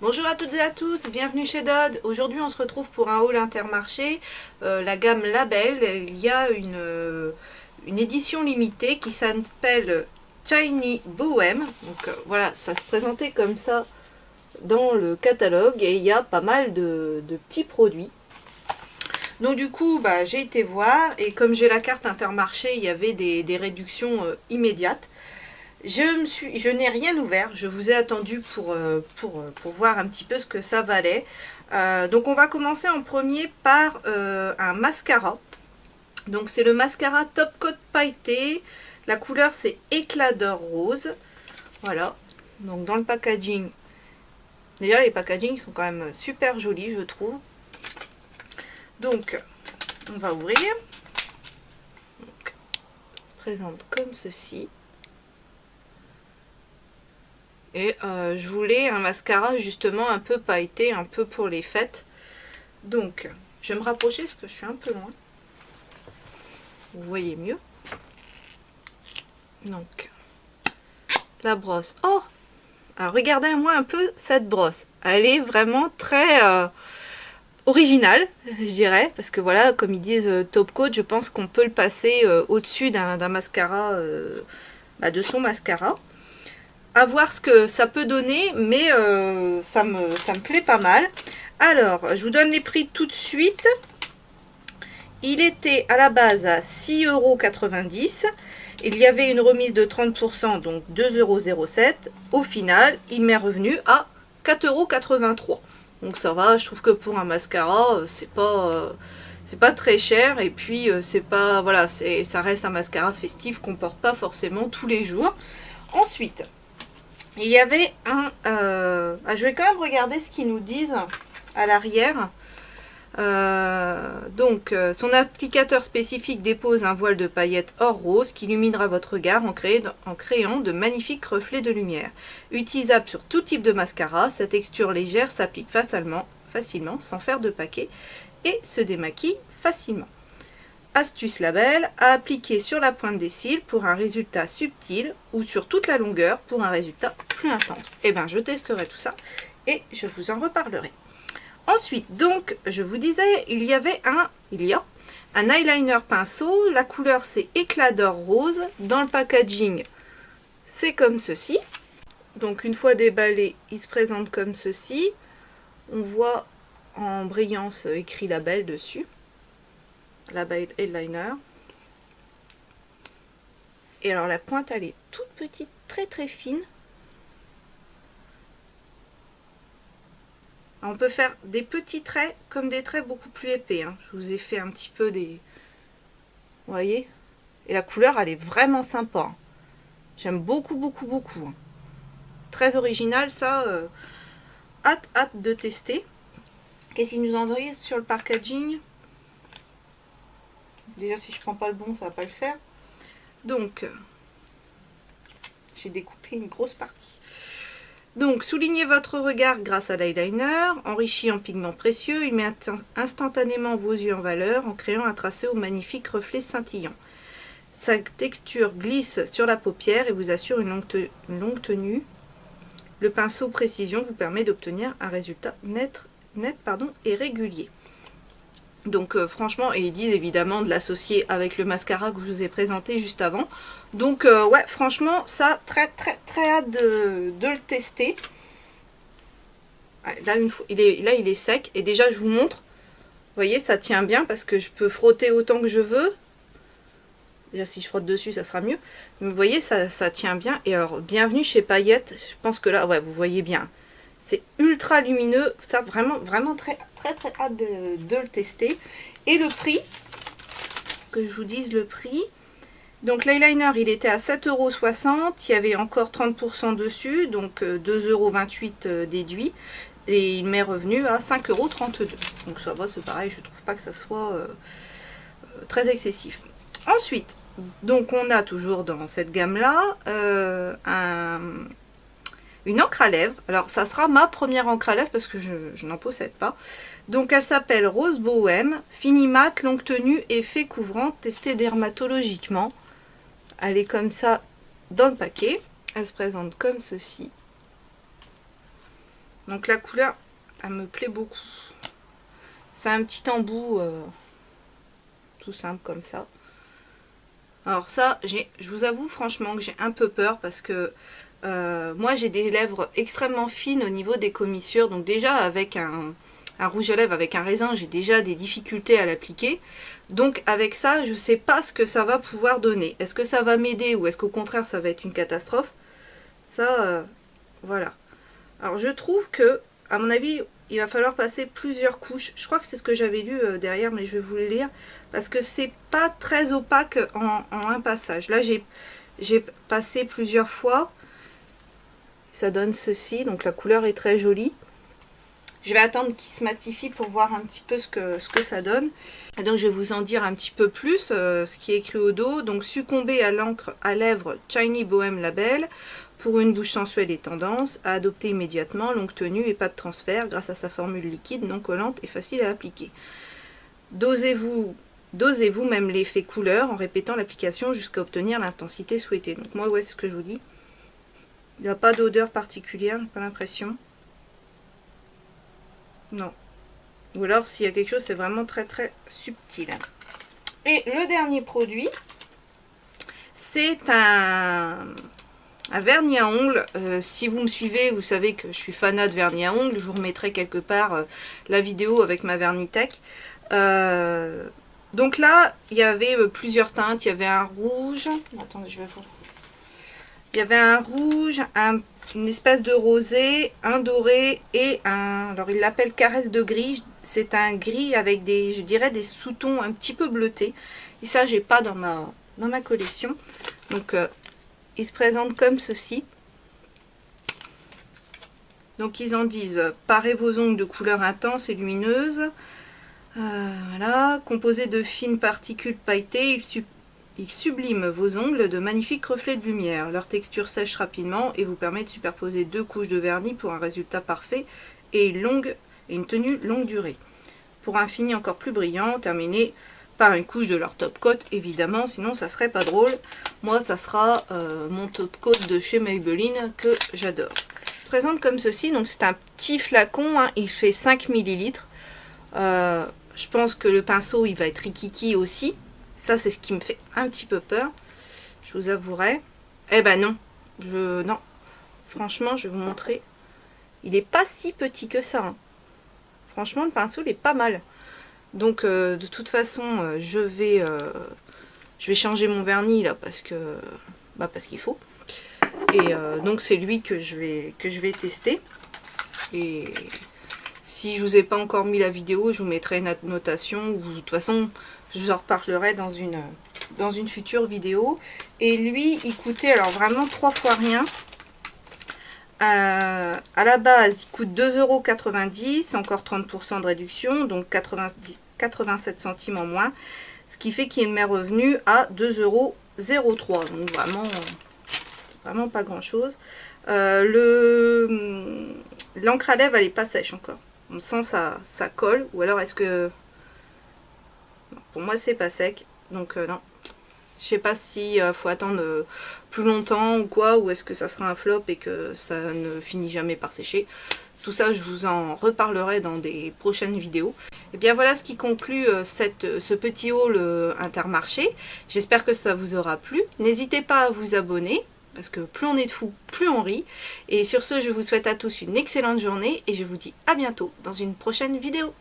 Bonjour à toutes et à tous, bienvenue chez Dodd. Aujourd'hui on se retrouve pour un haul Intermarché, la gamme Label. Il y a une édition limitée qui s'appelle Tiny Bohem. Donc voilà, ça se présentait comme ça dans le catalogue et il y a pas mal de petits produits. Donc du coup j'ai été voir et comme j'ai la carte Intermarché, il y avait des réductions immédiates. Je n'ai rien ouvert, je vous ai attendu pour voir un petit peu ce que ça valait. Donc on va commencer en premier par un mascara. Donc c'est le mascara Top Coat Pailleté. La couleur c'est éclat d'or rose. Voilà. Donc dans le packaging, déjà les packagings sont quand même super jolis je trouve. Donc on va ouvrir. Donc, ça se présente comme ceci. Et je voulais un mascara justement un peu pailleté, un peu pour les fêtes. Donc, je vais me rapprocher parce que je suis un peu loin. Vous voyez mieux. Donc, la brosse. Oh! Alors, regardez-moi un peu cette brosse. Elle est vraiment très originale, je dirais. Parce que voilà, comme ils disent top coat, je pense qu'on peut le passer au-dessus d'un mascara, de son mascara. À voir ce que ça peut donner, mais ça me plaît pas mal. Alors, je vous donne les prix tout de suite. Il était à la base à 6,90 €. Il y avait une remise de 30%, donc 2,07 €. Au final, il m'est revenu à 4,83 €. Donc ça va, je trouve que pour un mascara, c'est pas très cher. Et puis, c'est pas, voilà, ça reste un mascara festif qu'on porte pas forcément tous les jours. Ensuite, il y avait je vais quand même regarder ce qu'ils nous disent à l'arrière. Son applicateur spécifique dépose un voile de paillettes or rose qui illuminera votre regard en créant de magnifiques reflets de lumière. Utilisable sur tout type de mascara, sa texture légère s'applique facilement sans faire de paquet et se démaquille facilement. Astuce Label, à appliquer sur la pointe des cils pour un résultat subtil ou sur toute la longueur pour un résultat plus intense. Et bien je testerai tout ça et je vous en reparlerai. Ensuite, donc, je vous disais, il y a un eyeliner pinceau. La couleur c'est éclat d'or rose. Dans le packaging, c'est comme ceci. Donc une fois déballé, il se présente comme ceci. On voit en brillance écrit Label dessus. Label eyeliner. Et alors la pointe elle est toute petite, très très fine. Alors, on peut faire des petits traits comme des traits beaucoup plus épais. Hein. Je vous ai fait un petit peu des... Vous voyez? Et la couleur elle est vraiment sympa. Hein. J'aime beaucoup. Hein. Très original ça. Hâte de tester. Qu'est-ce qu'ils nous envoient sur le packaging? Déjà, si je prends pas le bon, ça va pas le faire. Donc, j'ai découpé une grosse partie. Donc, soulignez votre regard grâce à l'eyeliner. Enrichi en pigments précieux, il met instantanément vos yeux en valeur en créant un tracé aux magnifiques reflets scintillants. Sa texture glisse sur la paupière et vous assure une longue tenue. Le pinceau précision vous permet d'obtenir un résultat net et régulier. Donc franchement, et ils disent évidemment de l'associer avec le mascara que je vous ai présenté juste avant. Donc ouais, franchement, ça, très hâte de le tester. Là, il est sec. Et déjà, je vous montre. Vous voyez, ça tient bien parce que je peux frotter autant que je veux. Déjà, si je frotte dessus, ça sera mieux. Mais vous voyez, ça tient bien. Et alors, bienvenue chez Paillettes. Je pense que là, ouais, vous voyez bien. C'est ultra lumineux, ça vraiment très hâte de le tester. Et le prix, que je vous dise le prix. Donc l'eyeliner il était à 7,60 €, il y avait encore 30% dessus, donc 2,28 € déduit. Et il m'est revenu à 5,32 €. Donc ça va, c'est pareil, je trouve pas que ça soit très excessif. Ensuite, donc on a toujours dans cette gamme là une encre à lèvres. Alors ça sera ma première encre à lèvres parce que je n'en possède pas. Donc elle s'appelle Rose Bohem, fini mat, longue tenue, effet couvrant, testée dermatologiquement. Elle est comme ça dans le paquet. Elle se présente comme ceci. Donc la couleur, elle me plaît beaucoup. C'est un petit embout tout simple comme ça. Alors ça, je vous avoue franchement que j'ai un peu peur parce que moi j'ai des lèvres extrêmement fines au niveau des commissures. Donc déjà avec un rouge à lèvres avec un raisin, j'ai déjà des difficultés à l'appliquer. Donc avec ça, je ne sais pas ce que ça va pouvoir donner. Est-ce que ça va m'aider ou est-ce qu'au contraire ça va être une catastrophe? Ça, voilà. Alors je trouve que, à mon avis, il va falloir passer plusieurs couches. Je crois que c'est ce que j'avais lu derrière, mais je vais vous le lire. Parce que c'est pas très opaque en un passage. Là, j'ai passé plusieurs fois. Ça donne ceci, donc la couleur est très jolie. Je vais attendre qu'il se matifie pour voir un petit peu ce que ça donne. Et donc je vais vous en dire un petit peu plus, ce qui est écrit au dos. Donc succomber à l'encre à lèvres Shiny Bohem Label. Pour une bouche sensuelle et tendance, à adopter immédiatement, longue tenue et pas de transfert grâce à sa formule liquide, non collante et facile à appliquer. Dosez-vous même l'effet couleur en répétant l'application jusqu'à obtenir l'intensité souhaitée. Donc moi, ouais, c'est ce que je vous dis. Il n'y a pas d'odeur particulière, j'ai pas l'impression. Non. Ou alors, s'il y a quelque chose, c'est vraiment très très subtil. Et le dernier produit, c'est un vernis à ongles. Si vous me suivez, vous savez que je suis fanat de vernis à ongles. Je vous remettrai quelque part la vidéo avec ma Vernitech. Donc là, il y avait plusieurs teintes. Il y avait un rouge. Attendez, je vais vous... Il y avait un rouge, une espèce de rosé, un doré et un... Alors, il l'appelle caresse de gris. C'est un gris avec des, je dirais, des sous-tons un petit peu bleutés. Et ça, j'ai pas dans ma collection. Donc... il se présente comme ceci. Donc ils en disent parez vos ongles de couleur intense et lumineuse. Voilà, composé de fines particules pailletées, ils subliment vos ongles de magnifiques reflets de lumière. Leur texture sèche rapidement et vous permet de superposer 2 couches de vernis pour un résultat parfait et une tenue longue durée. Pour un fini encore plus brillant, terminé par une couche de leur top coat, évidemment, sinon ça serait pas drôle. Moi, ça sera mon top coat de chez Maybelline que j'adore. Je présente comme ceci, donc c'est un petit flacon, hein, il fait 5 ml. Je pense que le pinceau, il va être rikiki aussi. Ça, c'est ce qui me fait un petit peu peur, je vous avouerai. Eh ben non, non. Franchement, je vais vous montrer. Il est pas si petit que ça. Hein. Franchement, le pinceau, il est pas mal. Donc de toute façon je vais changer mon vernis là parce qu'il faut. Et donc c'est lui que je vais tester. Et si je vous ai pas encore mis la vidéo, je vous mettrai une notation ou de toute façon je vous en reparlerai dans une future vidéo. Et lui il coûtait alors vraiment 3 fois rien. À la base il coûte 2,90 €, encore 30% de réduction, donc 87 centimes en moins, ce qui fait qu'il m'est revenu à 2,03 €, donc vraiment pas grand chose. L'encre à lèvres elle est pas sèche encore, on sent ça colle, ou alors est-ce que non, pour moi c'est pas sec, donc non, je sais pas si faut attendre plus longtemps ou quoi, ou est-ce que ça sera un flop et que ça ne finit jamais par sécher. Tout ça, je vous en reparlerai dans des prochaines vidéos. Et bien voilà ce qui conclut ce petit haul Intermarché. J'espère que ça vous aura plu. N'hésitez pas à vous abonner, parce que plus on est de fous, plus on rit. Et sur ce, je vous souhaite à tous une excellente journée et je vous dis à bientôt dans une prochaine vidéo.